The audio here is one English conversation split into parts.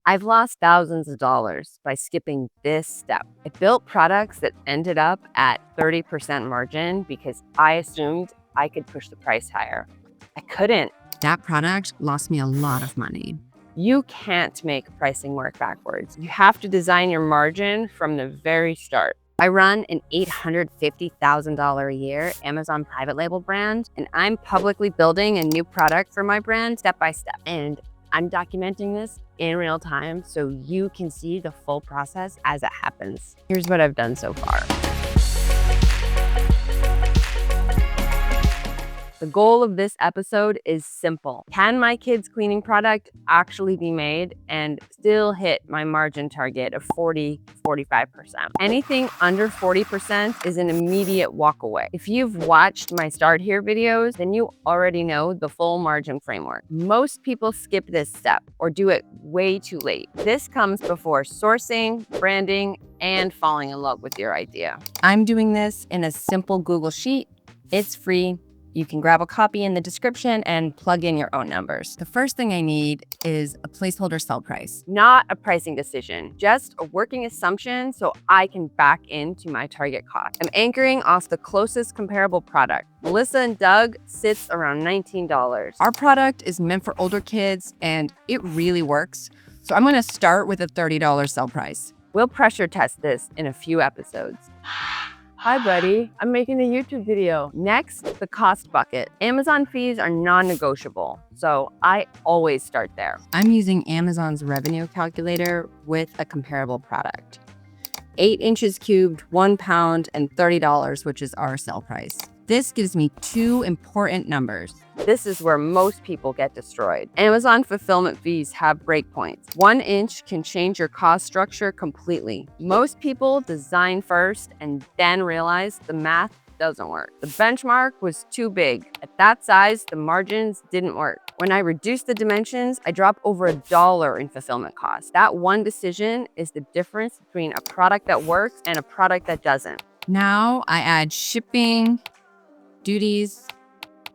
I've lost thousands of dollars by skipping this step. I built products that ended up at 30% margin because I assumed I could push the price higher. I couldn't. That product lost me a lot of money. You can't make pricing work backwards. You have to design your margin from the very start. I run an $850,000 a year Amazon private label brand, and I'm publicly building a new product for my brand step by step. And I'm documenting this in real time so you can see the full process as it happens. Here's what I've done so far. The goal of this episode is simple. Can my kids' cleaning product actually be made and still hit my margin target of 40-45%? Anything under 40% is an immediate walk away. If you've watched my Start Here videos, then you already know the full margin framework. Most people skip this step or do it way too late. This comes before sourcing, branding, and falling in love with your idea. I'm doing this in a simple Google Sheet. It's free. You can grab a copy in the description and plug in your own numbers. The first thing I need is a placeholder sell price. Not a pricing decision, just a working assumption so I can back into my target cost. I'm anchoring off the closest comparable product. Melissa and Doug sits around $19. Our product is meant for older kids and it really works. So I'm gonna start with a $30 sell price. We'll pressure test this in a few episodes. Hi, buddy. I'm making a YouTube video. Next, the cost bucket. Amazon fees are non-negotiable, so I always start there. I'm using Amazon's revenue calculator with a comparable product. 8 inches cubed, 1 pound, and $30, which is our sell price. This gives me two important numbers. This is where most people get destroyed. Amazon fulfillment fees have breakpoints. 1 inch can change your cost structure completely. Most people design first and then realize the math doesn't work. The benchmark was too big. At that size, the margins didn't work. When I reduce the dimensions, I drop over $1 in fulfillment costs. That one decision is the difference between a product that works and a product that doesn't. Now I add shipping, duties,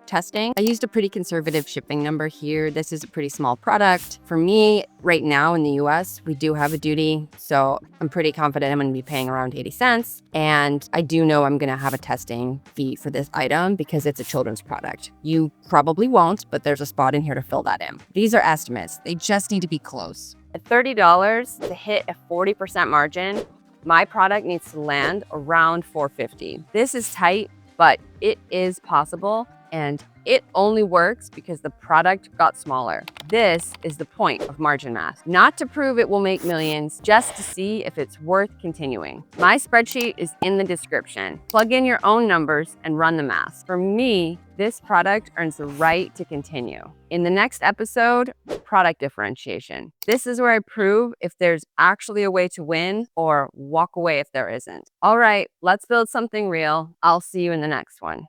testing. I used a pretty conservative shipping number here. This is a pretty small product. For me, right now in the US, we do have a duty. So I'm pretty confident I'm gonna be paying around 80 cents. And I do know I'm gonna have a testing fee for this item because it's a children's product. You probably won't, but there's a spot in here to fill that in. These are estimates. They just need to be close. At $30 to hit a 40% margin, my product needs to land around $450. This is tight, but it is possible, and it only works because the product got smaller. This is the point of margin math. Not to prove it will make millions, just to see if it's worth continuing. My spreadsheet is in the description. Plug in your own numbers and run the math. For me, this product earns the right to continue. In the next episode, product differentiation. This is where I prove if there's actually a way to win or walk away if there isn't. All right, let's build something real. I'll see you in the next one.